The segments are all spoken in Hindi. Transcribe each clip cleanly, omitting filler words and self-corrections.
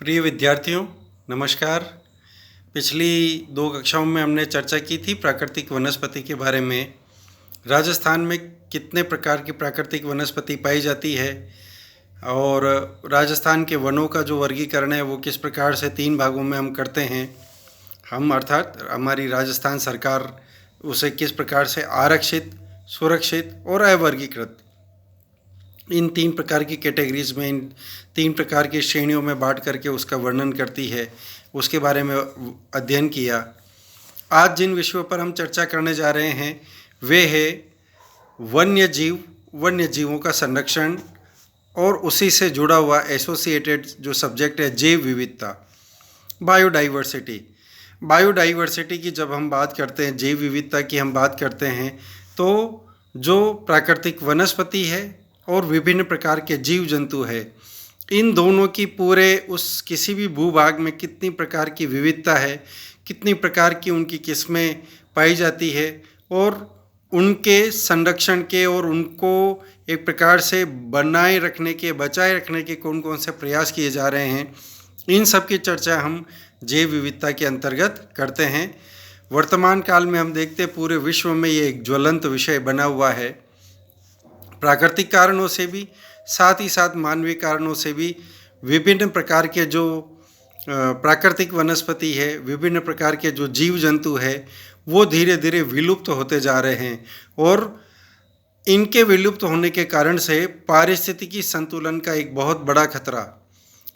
प्रिय विद्यार्थियों, नमस्कार। पिछली 2 कक्षाओं में हमने चर्चा की थी प्राकृतिक वनस्पति के बारे में। राजस्थान में कितने प्रकार की प्राकृतिक वनस्पति पाई जाती है और राजस्थान के वनों का जो वर्गीकरण है वो किस प्रकार से 3 भागों में हम करते हैं। हम अर्थात हमारी राजस्थान सरकार उसे किस प्रकार से आरक्षित, सुरक्षित और अवर्गीकृत, इन 3 प्रकार की कैटेगरीज में, इन 3 प्रकार की श्रेणियों में बांट करके उसका वर्णन करती है, उसके बारे में अध्ययन किया। आज जिन विषयों पर हम चर्चा करने जा रहे हैं वे है वन्य जीव, वन्य जीवों का संरक्षण और उसी से जुड़ा हुआ एसोसिएटेड जो सब्जेक्ट है जैव विविधता, बायोडाइवर्सिटी। बायोडाइवर्सिटी की जब हम बात करते हैं, जैव विविधता की हम बात करते हैं, तो जो प्राकृतिक वनस्पति है और विभिन्न प्रकार के जीव जंतु है, इन दोनों की पूरे उस किसी भी भूभाग में कितनी प्रकार की विविधता है, कितनी प्रकार की उनकी किस्में पाई जाती है और उनके संरक्षण के और उनको एक प्रकार से बनाए रखने के, बचाए रखने के कौन कौन से प्रयास किए जा रहे हैं, इन सब की चर्चा हम जैव विविधता के अंतर्गत करते हैं। वर्तमान काल में हम देखते हैं पूरे विश्व में ये एक ज्वलंत विषय बना हुआ है। प्राकृतिक कारणों से भी, साथ ही साथ मानवीय कारणों से भी विभिन्न प्रकार के जो प्राकृतिक वनस्पति है, विभिन्न प्रकार के जो जीव जंतु है, वो धीरे धीरे विलुप्त होते जा रहे हैं और इनके विलुप्त होने के कारण से पारिस्थितिकी संतुलन का एक बहुत बड़ा खतरा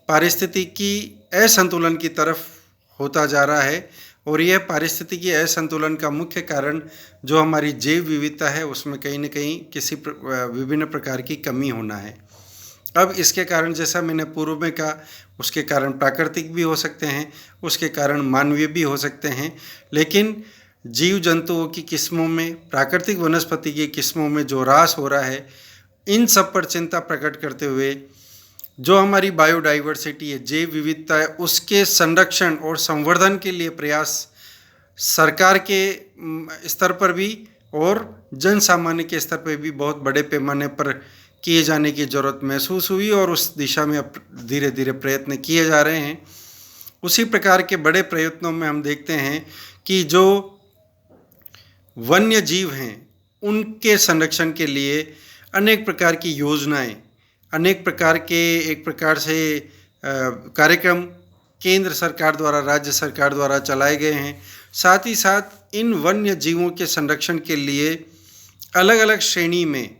पारिस्थितिकी असंतुलन की तरफ होता जा रहा है। और यह पारिस्थितिकी असंतुलन का मुख्य कारण जो हमारी जैव विविधता है उसमें कहीं न कहीं किसी विभिन्न प्रकार की कमी होना है। अब इसके कारण, जैसा मैंने पूर्व में कहा, उसके कारण प्राकृतिक भी हो सकते हैं, उसके कारण मानवीय भी हो सकते हैं, लेकिन जीव जंतुओं की किस्मों में, प्राकृतिक वनस्पति की किस्मों में जो ह्रास हो रहा है, इन सब पर चिंता प्रकट करते हुए जो हमारी बायोडाइवर्सिटी है, जैव विविधता है, उसके संरक्षण और संवर्धन के लिए प्रयास सरकार के स्तर पर भी और जन सामान्य के स्तर पर भी बहुत बड़े पैमाने पर किए जाने की ज़रूरत महसूस हुई और उस दिशा में अब धीरे धीरे प्रयत्न किए जा रहे हैं। उसी प्रकार के बड़े प्रयत्नों में हम देखते हैं कि जो वन्य जीव हैं उनके संरक्षण के लिए अनेक प्रकार की योजनाएं, अनेक प्रकार के एक प्रकार से कार्यक्रम केंद्र सरकार द्वारा, राज्य सरकार द्वारा चलाए गए हैं। साथ ही साथ इन वन्य जीवों के संरक्षण के लिए अलग अलग श्रेणी में,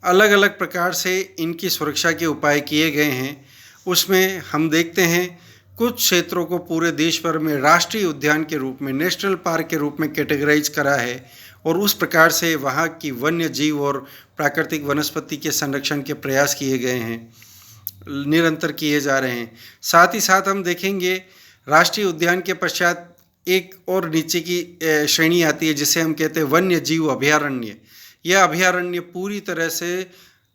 अलग अलग प्रकार से इनकी सुरक्षा के उपाय किए गए हैं। उसमें हम देखते हैं कुछ क्षेत्रों को पूरे देश भर में राष्ट्रीय उद्यान के रूप में, नेशनल पार्क के रूप में कैटेगराइज करा है और उस प्रकार से वहाँ की वन्य जीव और प्राकृतिक वनस्पति के संरक्षण के प्रयास किए गए हैं, निरंतर किए जा रहे हैं। साथ ही साथ हम देखेंगे राष्ट्रीय उद्यान के पश्चात एक और नीचे की श्रेणी आती है जिसे हम कहते हैं वन्य जीव अभयारण्य। यह अभयारण्य पूरी तरह से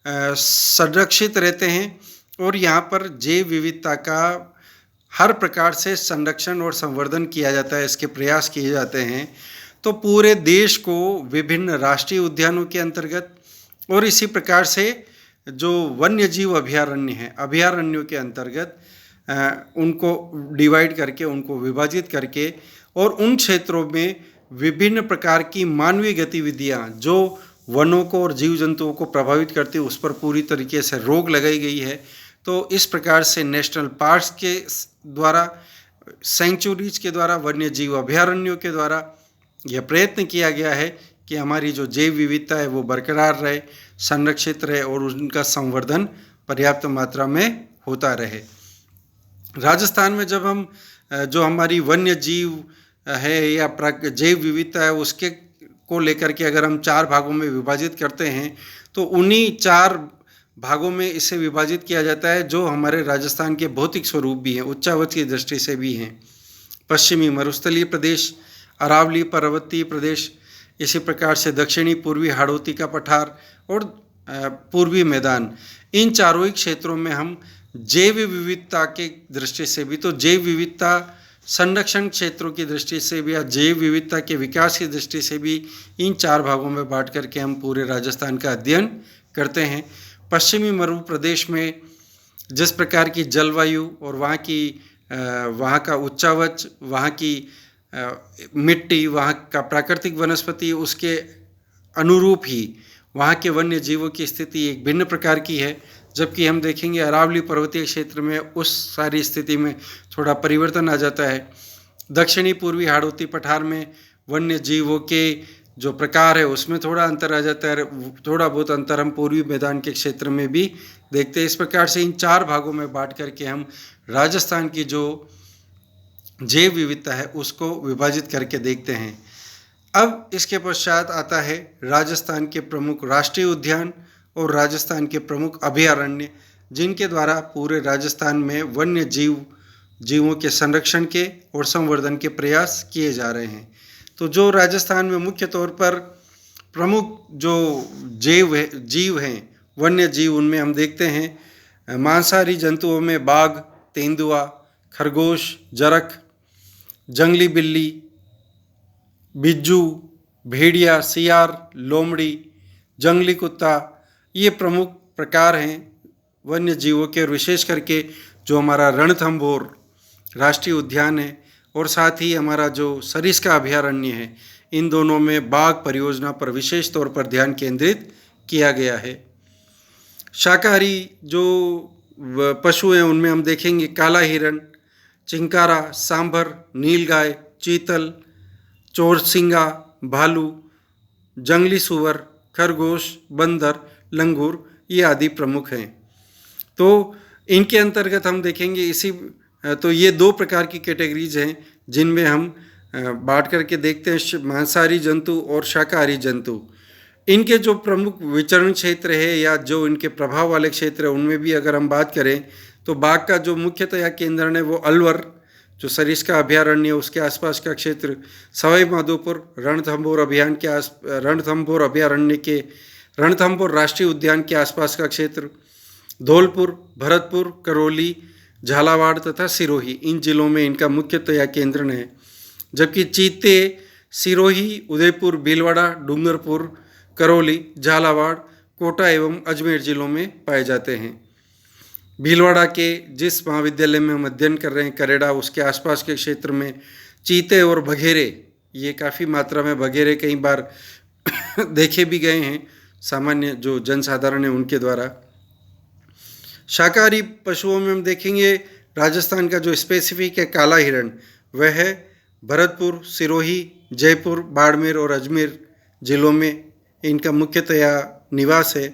संरक्षित रहते हैं और यहाँ पर जैव विविधता का हर प्रकार से संरक्षण और संवर्धन किया जाता है, इसके प्रयास किए जाते हैं। तो पूरे देश को विभिन्न राष्ट्रीय उद्यानों के अंतर्गत और इसी प्रकार से जो वन्य जीव अभयारण्य हैं, अभयारण्यों के अंतर्गत उनको डिवाइड करके, उनको विभाजित करके और उन क्षेत्रों में विभिन्न प्रकार की मानवीय गतिविधियां जो वनों को और जीव जंतुओं को प्रभावित करती है उस पर पूरी तरीके से रोक लगाई गई है। तो इस प्रकार से नेशनल पार्क्स के द्वारा, सेंचुरीज के द्वारा, वन्य जीव अभयारण्यों के द्वारा यह प्रयत्न किया गया है कि हमारी जो जैव विविधता है वो बरकरार रहे, संरक्षित रहे और उनका संवर्धन पर्याप्त मात्रा में होता रहे। राजस्थान में जब हम जो हमारी वन्य जीव है या जैव विविधता है उसके को लेकर के अगर हम 4 भागों में विभाजित करते हैं तो उन्हीं 4 भागों में इसे विभाजित किया जाता है जो हमारे राजस्थान के भौतिक स्वरूप भी हैं, उच्चावच की दृष्टि से भी हैं। पश्चिमी मरुस्थलीय प्रदेश, अरावली पर्वतीय प्रदेश, इसी प्रकार से दक्षिणी पूर्वी हाड़ौती का पठार और पूर्वी मैदान, इन चारों ही क्षेत्रों में हम जैव विविधता के दृष्टि से भी, तो जैव विविधता संरक्षण क्षेत्रों की दृष्टि से भी या जैव विविधता के विकास की दृष्टि से भी इन 4 भागों में बांट करके हम पूरे राजस्थान का अध्ययन करते हैं। पश्चिमी मरु प्रदेश में जिस प्रकार की जलवायु और वहाँ का उच्चावच, वहाँ की मिट्टी, वहाँ का प्राकृतिक वनस्पति, उसके अनुरूप ही वहाँ के वन्य जीवों की स्थिति एक भिन्न प्रकार की है। जबकि हम देखेंगे अरावली पर्वतीय क्षेत्र में उस सारी स्थिति में थोड़ा परिवर्तन आ जाता है। दक्षिणी पूर्वी हाड़ौती पठार में वन्य जीवों के जो प्रकार है उसमें थोड़ा अंतर आ जाता है। थोड़ा बहुत अंतर हम पूर्वी मैदान के क्षेत्र में भी देखते हैं। इस प्रकार से इन 4 भागों में बांट करके हम राजस्थान की जो जैव विविधता है उसको विभाजित करके देखते हैं। अब इसके पश्चात आता है राजस्थान के प्रमुख राष्ट्रीय उद्यान और राजस्थान के प्रमुख अभयारण्य, जिनके द्वारा पूरे राजस्थान में वन्य जीवों के संरक्षण के और संवर्धन के प्रयास किए जा रहे हैं। तो जो राजस्थान में मुख्य तौर पर प्रमुख जो जीव हैं वन्य जीव, उनमें हम देखते हैं मांसाहारी जंतुओं में बाघ, तेंदुआ, खरगोश, जरख, जंगली बिल्ली, बिज्जू, भेड़िया, सियार, लोमड़ी, जंगली कुत्ता, ये प्रमुख प्रकार हैं वन्य जीवों के। और विशेष करके जो हमारा रणथंभौर राष्ट्रीय उद्यान है और साथ ही हमारा जो सरिस्का अभयारण्य है, इन दोनों में बाघ परियोजना पर विशेष तौर पर ध्यान केंद्रित किया गया है। शाकाहारी जो पशु हैं उनमें हम देखेंगे काला हिरण, चिंकारा, सांभर, नीलगाय, चीतल, चोरसिंगा, भालू, जंगली सुअर, खरगोश, बंदर, लंगूर, ये आदि प्रमुख हैं। तो इनके अंतर्गत हम देखेंगे तो ये 2 प्रकार की कैटेगरीज हैं जिनमें हम बांट करके देखते हैं, मांसाहारी जंतु और शाकाहारी जंतु। इनके जो प्रमुख विचरण क्षेत्र है या जो इनके प्रभाव वाले क्षेत्र है उनमें भी अगर हम बात करें तो बाघ का जो मुख्यतया केंद्रण है वो अलवर जो सरिस्का अभयारण्य उसके आसपास का क्षेत्र, सवाई माधोपुर रणथंभौर अभयारण्य के रणथंभौर राष्ट्रीय उद्यान के आसपास का क्षेत्र, धौलपुर, भरतपुर, करौली, झालावाड़ तथा सिरोही, इन जिलों में इनका मुख्यतया केंद्रण है। जबकि चीते सिरोही, उदयपुर, भीलवाड़ा, डूंगरपुर, करौली, झालावाड़, कोटा एवं अजमेर जिलों में पाए जाते हैं। भीलवाड़ा के जिस महाविद्यालय में हम अध्ययन कर रहे हैं करेड़ा, उसके आसपास के क्षेत्र में चीते और बघेरे, ये काफ़ी मात्रा में बघेरे कई बार देखे भी गए हैं सामान्य जो जनसाधारण है उनके द्वारा। शाकाहारी पशुओं में हम देखेंगे राजस्थान का जो स्पेसिफिक है काला हिरण, वह है भरतपुर, सिरोही, जयपुर, बाड़मेर और अजमेर जिलों में इनका मुख्यतया निवास है।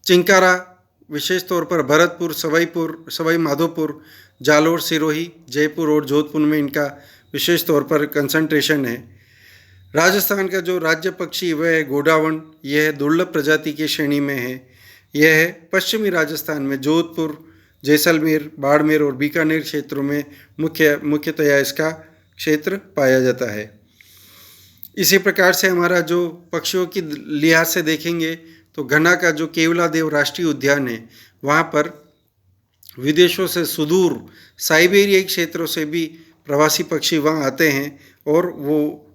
चिंकारा विशेष तौर पर भरतपुर, सवाई माधोपुर, जालोर, सिरोही, जयपुर और जोधपुर में इनका विशेष तौर पर कंसंट्रेशन है। राजस्थान का जो राज्य पक्षी वह है गोडावण, यह दुर्लभ प्रजाति की श्रेणी में है। यह है पश्चिमी राजस्थान में जोधपुर, जैसलमेर, बाड़मेर और बीकानेर क्षेत्रों में मुख्यतया इसका क्षेत्र पाया जाता है। इसी प्रकार से हमारा जो पक्षियों की लिहाज से देखेंगे तो घना का जो केवलादेव राष्ट्रीय उद्यान है वहाँ पर विदेशों से सुदूर साइबेरियाई क्षेत्रों से भी प्रवासी पक्षी वहाँ आते हैं और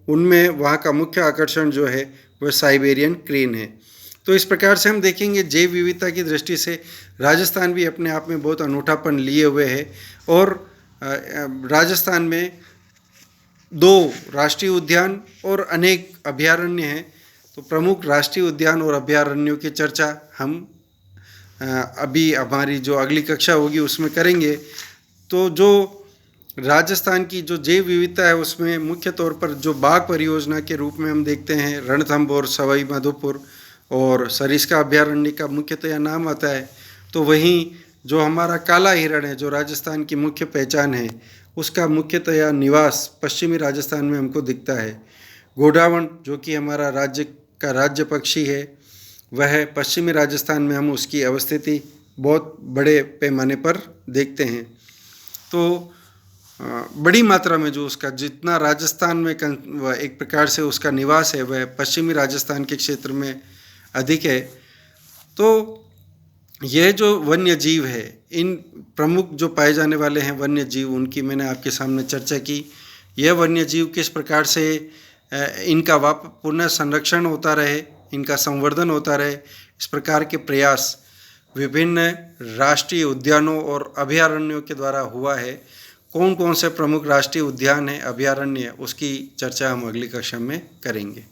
उनमें वहाँ का मुख्य आकर्षण जो है वह साइबेरियन क्रेन है। तो इस प्रकार से हम देखेंगे जैव विविधता की दृष्टि से राजस्थान भी अपने आप में बहुत अनूठापन लिए हुए है। और राजस्थान में 2 राष्ट्रीय उद्यान और अनेक अभयारण्य हैं। तो प्रमुख राष्ट्रीय उद्यान और अभयारण्यों की चर्चा हम अभी हमारी जो अगली कक्षा होगी उसमें करेंगे। तो जो राजस्थान की जो जैव विविधता है उसमें मुख्य तौर पर जो बाघ परियोजना के रूप में हम देखते हैं रणथंभौर, सवाई माधोपुर और सरिस्का अभयारण्य का मुख्यतया नाम आता है। तो वहीं जो हमारा काला हिरण है जो राजस्थान की मुख्य पहचान है उसका मुख्यतया निवास पश्चिमी राजस्थान में हमको दिखता है। गोडावण जो कि हमारा राज्य पक्षी है वह पश्चिमी राजस्थान में हम उसकी अवस्थिति बहुत बड़े पैमाने पर देखते हैं। तो बड़ी मात्रा में जो उसका जितना राजस्थान में एक प्रकार से उसका निवास है वह पश्चिमी राजस्थान के क्षेत्र में अधिक है। तो यह जो वन्य जीव है, इन प्रमुख जो पाए जाने वाले हैं वन्य जीव, उनकी मैंने आपके सामने चर्चा की। यह वन्य जीव किस प्रकार से इनका पुनः संरक्षण होता रहे, इनका संवर्धन होता रहे, इस प्रकार के प्रयास विभिन्न राष्ट्रीय उद्यानों और अभयारण्यों के द्वारा हुआ है। कौन कौन से प्रमुख राष्ट्रीय उद्यान हैं, अभयारण्य, उसकी चर्चा हम अगली कक्षा में करेंगे।